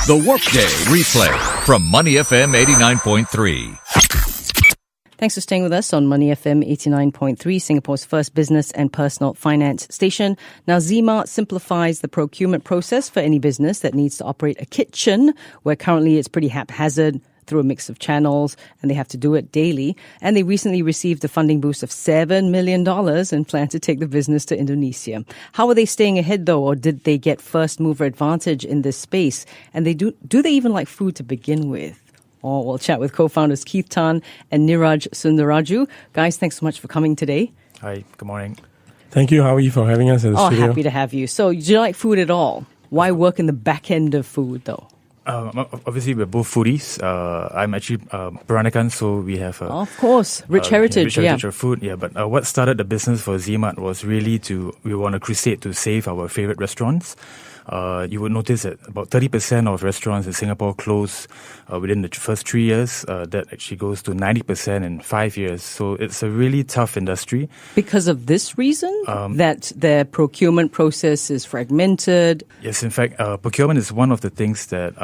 The Workday Replay from Money FM 89.3. Thanks for staying with us on Money FM 89.3, Singapore's first business and personal finance station. Now, Zmart simplifies the procurement process for any business that needs to operate a kitchen, where currently it's pretty haphazard through a mix of channels, and they have to do it daily. And they recently received a funding boost of $7 million and plan to take the business to Indonesia. How are they staying ahead, though, or did they get first mover advantage in this space? And do they even like food to begin with? Oh, we'll chat with co-founders Keith Tan and Niraj Sundaraju. Guys, thanks so much for coming today. Hi, good morning. Thank you, Howie, for having us at the studio. Happy to have you. So, do you like food at all? Why work in the back end of food, though? Obviously, we're both foodies. I'm actually Peranakan, so we have of course, rich heritage, of food. Yeah, but what started the business for Zmart was really we were on a crusade to save our favorite restaurants. You would notice that about 30% of restaurants in Singapore close within the first 3 years. That actually goes to 90% in 5 years. So it's a really tough industry. Because of this reason? That the procurement process is fragmented? Yes, in fact, procurement is one of the things that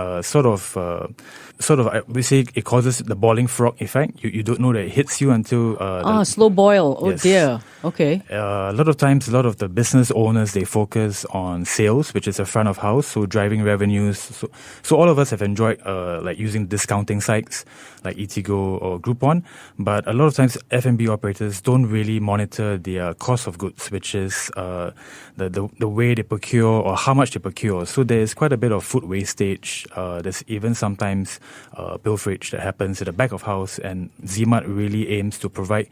we say it causes the boiling frog effect. You don't know that it hits you until... slow boil. Oh, yes. Dear. Okay. A lot of times, a lot of the business owners, they focus on sales, which is a front of house, so driving revenues. So all of us have enjoyed like using discounting sites like Eatigo or Groupon, but a lot of times F&B operators don't really monitor their cost of goods, which is the way they procure or how much they procure. So there's quite a bit of food wastage. There's even sometimes pilferage that happens at the back of house, and Zmart really aims to provide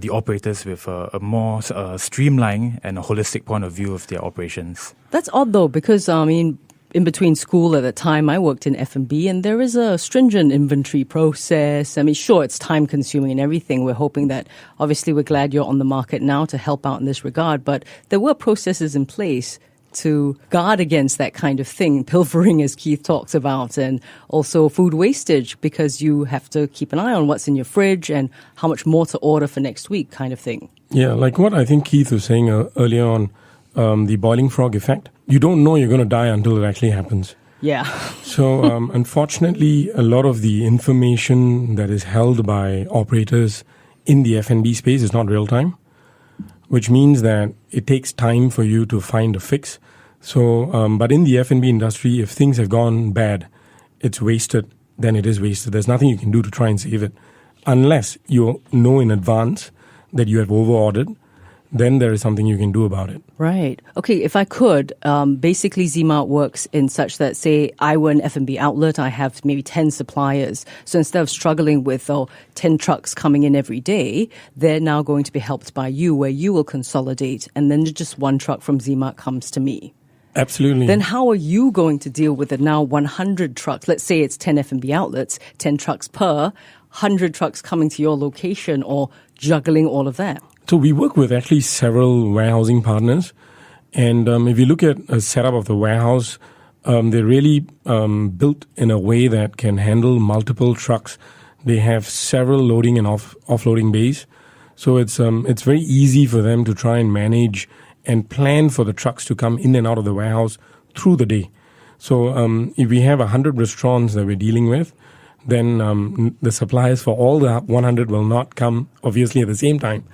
the operators with a more streamlined and a holistic point of view of their operations. That's odd, though, because, in between school at the time, I worked in F&B, and there is a stringent inventory process. Sure, it's time-consuming and everything. We're hoping that, obviously, we're glad you're on the market now to help out in this regard, but there were processes in place to guard against that kind of thing, pilfering, as Keith talks about, and also food wastage, because you have to keep an eye on what's in your fridge and how much more to order for next week kind of thing. Yeah, like what I think Keith was saying earlier on, the boiling frog effect. You don't know you're going to die until it actually happens. Yeah. So, unfortunately, a lot of the information that is held by operators in the F&B space is not real time, which means that it takes time for you to find a fix. So, but in the F&B industry, if things have gone bad, it's wasted, then it is wasted. There's nothing you can do to try and save it. Unless you know in advance that you have over-ordered, then there is something you can do about it. Right. Okay, if I could, basically Zmart works in such that, say, I were an F&B outlet, I have maybe 10 suppliers. So instead of struggling with 10 trucks coming in every day, they're now going to be helped by you, where you will consolidate, and then just one truck from Zmart comes to me. Absolutely. Then how are you going to deal with it now 100 trucks? Let's say it's 10 F&B outlets, 10 trucks per, 100 trucks coming to your location, or juggling all of that? So we work with actually several warehousing partners. And if you look at a setup of the warehouse, they're really built in a way that can handle multiple trucks. They have several loading and offloading bays. So it's very easy for them to try and manage and plan for the trucks to come in and out of the warehouse through the day. So if we have 100 restaurants that we're dealing with, then the suppliers for all the 100 will not come, obviously, at the same time.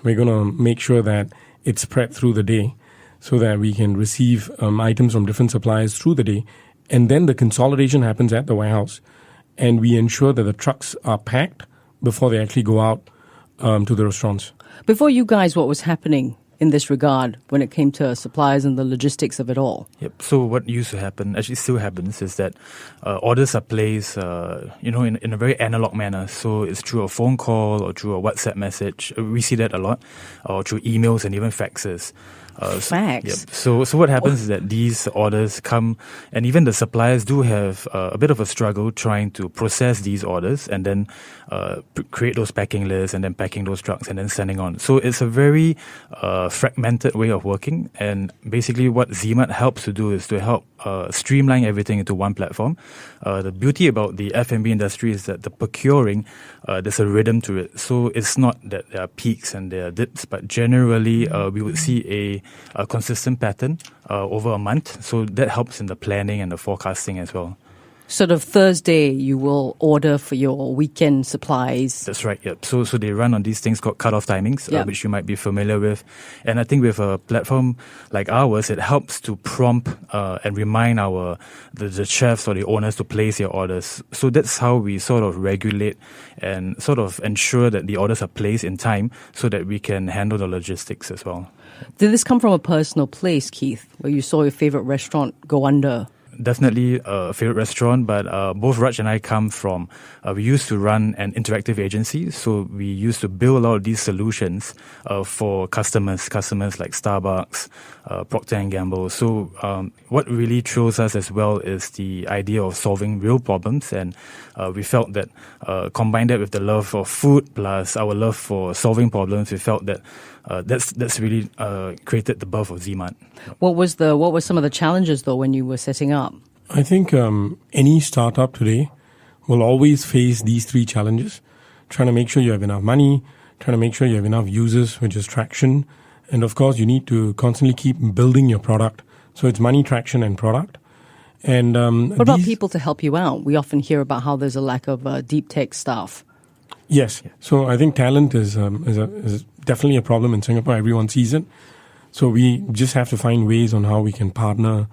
We're going to make sure that it's spread through the day so that we can receive items from different suppliers through the day. And then the consolidation happens at the warehouse. And we ensure that the trucks are packed before they actually go out to the restaurants. Before you guys, what was happening in this regard when it came to suppliers and the logistics of it all? Yep. So what used to happen, actually still happens, is that orders are placed, in a very analog manner. So it's through a phone call or through a WhatsApp message. We see that a lot, or through emails and even faxes. Fax. So what happens is that these orders come, and even the suppliers do have a bit of a struggle trying to process these orders and then create those packing lists and then packing those trucks and then sending on. So it's a very fragmented way of working. And basically what Zmart helps to do is to help streamline everything into one platform. The beauty about the F&B industry is that the procuring, there's a rhythm to it. So it's not that there are peaks and there are dips, but generally we would see a consistent pattern over a month. So that helps in the planning and the forecasting as well. Sort of Thursday, you will order for your weekend supplies. That's right. Yep. So they run on these things called cutoff timings, Yep. which you might be familiar with. And I think with a platform like ours, it helps to prompt and remind the chefs or the owners to place their orders. So that's how we sort of regulate and sort of ensure that the orders are placed in time, so that we can handle the logistics as well. Did this come from a personal place, Keith, where you saw your favorite restaurant go under? Definitely a favorite restaurant, but both Raj and I come from, we used to run an interactive agency, so we used to build a lot of these solutions for customers like Starbucks, Procter & Gamble. So what really thrills us as well is the idea of solving real problems, and we felt that combined that with the love for food plus our love for solving problems, we felt that that's really created the birth of Zmart. What were some of the challenges though when you were setting up? I think any startup today will always face these three challenges: trying to make sure you have enough money, trying to make sure you have enough users, which is traction, and of course you need to constantly keep building your product. So it's money, traction, and product. And what about people to help you out? We often hear about how there's a lack of deep tech staff. Yes. So I think talent is definitely a problem in Singapore. Everyone sees it. So we just have to find ways on how we can partner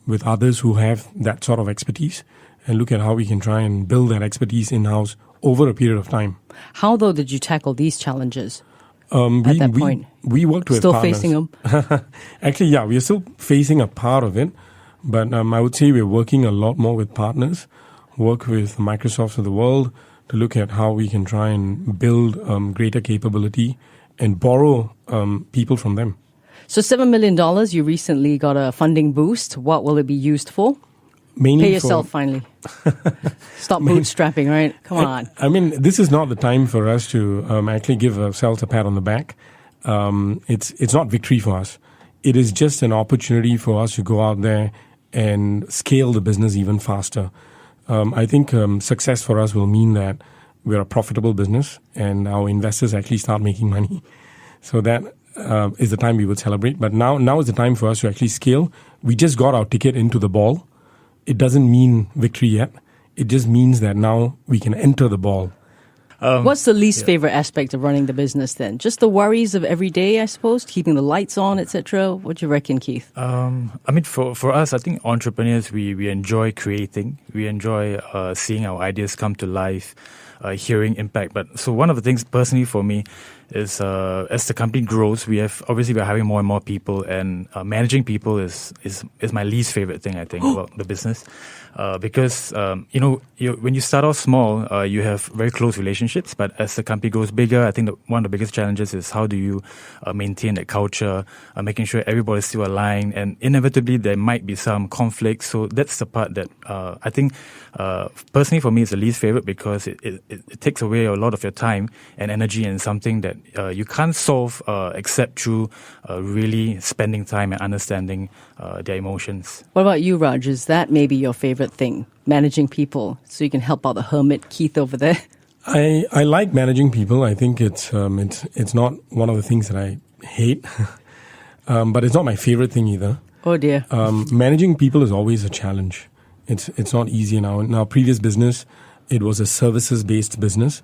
with others who have that sort of expertise, and look at how we can try and build that expertise in-house over a period of time. How, though, did you tackle these challenges at that point? We worked with Still partners. facing them? Actually, yeah, we are still facing a part of it. But I would say we're working a lot more with partners, work with Microsofts of the world to look at how we can try and build greater capability and borrow people from them. So $7 million, you recently got a funding boost. What will it be used for? Mainly Pay yourself finally. Stop bootstrapping, right? Come on. I mean, this is not the time for us to actually give ourselves a pat on the back. It's not victory for us. It is just an opportunity for us to go out there and scale the business even faster. I think success for us will mean that we're a profitable business and our investors actually start making money. So that is the time we would celebrate. But now is the time for us to actually scale. We just got our ticket into the ball. It doesn't mean victory yet. It just means that now we can enter the ball. What's the least favorite aspect of running the business then? Just the worries of every day, I suppose, keeping the lights on, etc. What do you reckon, Keith? I mean, for us, I think entrepreneurs, we enjoy creating. We enjoy seeing our ideas come to life, hearing impact. But so one of the things personally for me is as the company grows, we're hiring more and more people, and managing people is my least favorite thing, I think, about the business. Because when you start off small, you have very close relationships, but as the company grows bigger, I think one of the biggest challenges is how do you maintain that culture, making sure everybody's still aligned, and inevitably there might be some conflict. So that's the part that I think personally for me is the least favorite, because it takes away a lot of your time and energy, and something that you can't solve except through really spending time and understanding their emotions. What about you, Raj? Is that maybe your favorite thing, managing people, so you can help out the hermit Keith over there? I like managing people. I think it's not one of the things that I hate, but it's not my favorite thing either. Oh dear. Managing people is always a challenge. It's not easy now. In our previous business, it was a services-based business.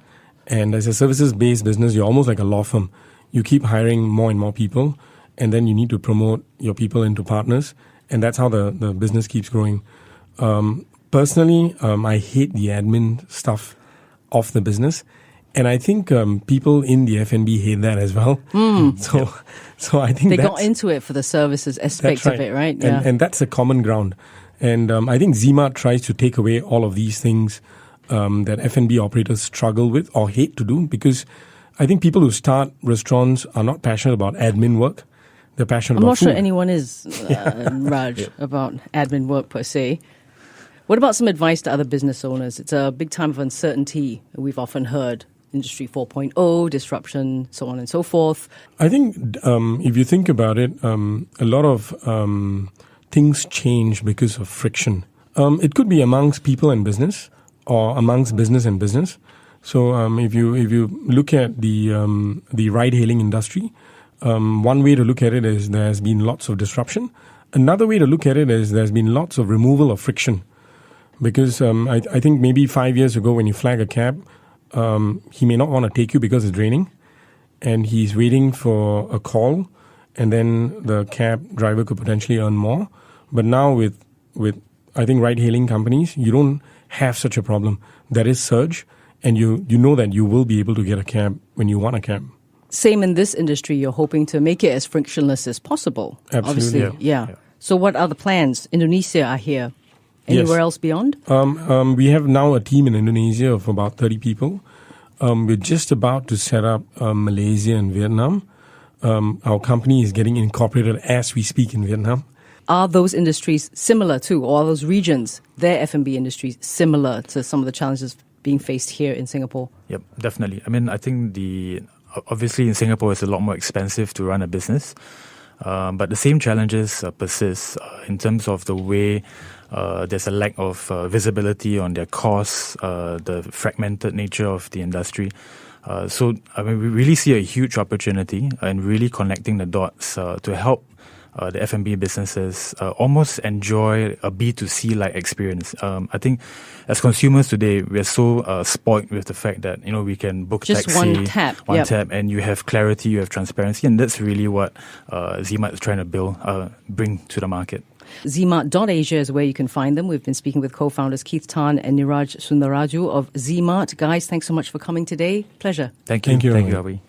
And as a services-based business, you're almost like a law firm. You keep hiring more and more people, and then you need to promote your people into partners. And that's how the business keeps growing. Personally, I hate the admin stuff of the business. And I think people in the F&B hate that as well. So I think they got into it for the services aspect of it, right? Yeah. And that's a common ground. And I think Zmart tries to take away all of these things that F&B operators struggle with or hate to do, because I think people who start restaurants are not passionate about admin work. They're passionate about food. I'm not sure anyone is, Raj, about admin work per se. What about some advice to other business owners? It's a big time of uncertainty. We've often heard Industry 4.0, disruption, so on and so forth. I think if you think about it, a lot of things change because of friction. It could be amongst people and business, or amongst business and business. So if you look at the ride-hailing industry, one way to look at it is there's been lots of disruption. Another way to look at it is there's been lots of removal of friction. Because I think maybe 5 years ago when you flag a cab, he may not want to take you because it's raining, and he's waiting for a call, and then the cab driver could potentially earn more. But now with I think ride-hailing companies, you don't have such a problem. There is surge, and you know that you will be able to get a cab when you want a cab. Same in this industry, you're hoping to make it as frictionless as possible. Absolutely. Obviously, yeah. So what are the plans? Indonesia are here. Anywhere else beyond? We have now a team in Indonesia of about 30 people. We're just about to set up Malaysia and Vietnam. Our company is getting incorporated as we speak in Vietnam. Are those industries similar to, or are those regions, their F&B industries, similar to some of the challenges being faced here in Singapore? Yep, definitely. I mean, I think obviously in Singapore it's a lot more expensive to run a business, but the same challenges persist in terms of the way there's a lack of visibility on their costs, the fragmented nature of the industry. So I mean, we really see a huge opportunity in really connecting the dots to help the F&B businesses almost enjoy a B2C-like experience. I think as consumers today, we're so spoiled with the fact that, we can book just taxi. one tap, and you have clarity, you have transparency, and that's really what Zmart is trying to bring to the market. Zmart.asia is where you can find them. We've been speaking with co-founders Keith Tan and Niraj Sundaraju of Zmart. Guys, thanks so much for coming today. Pleasure. Thank you. Thank you, Abhi.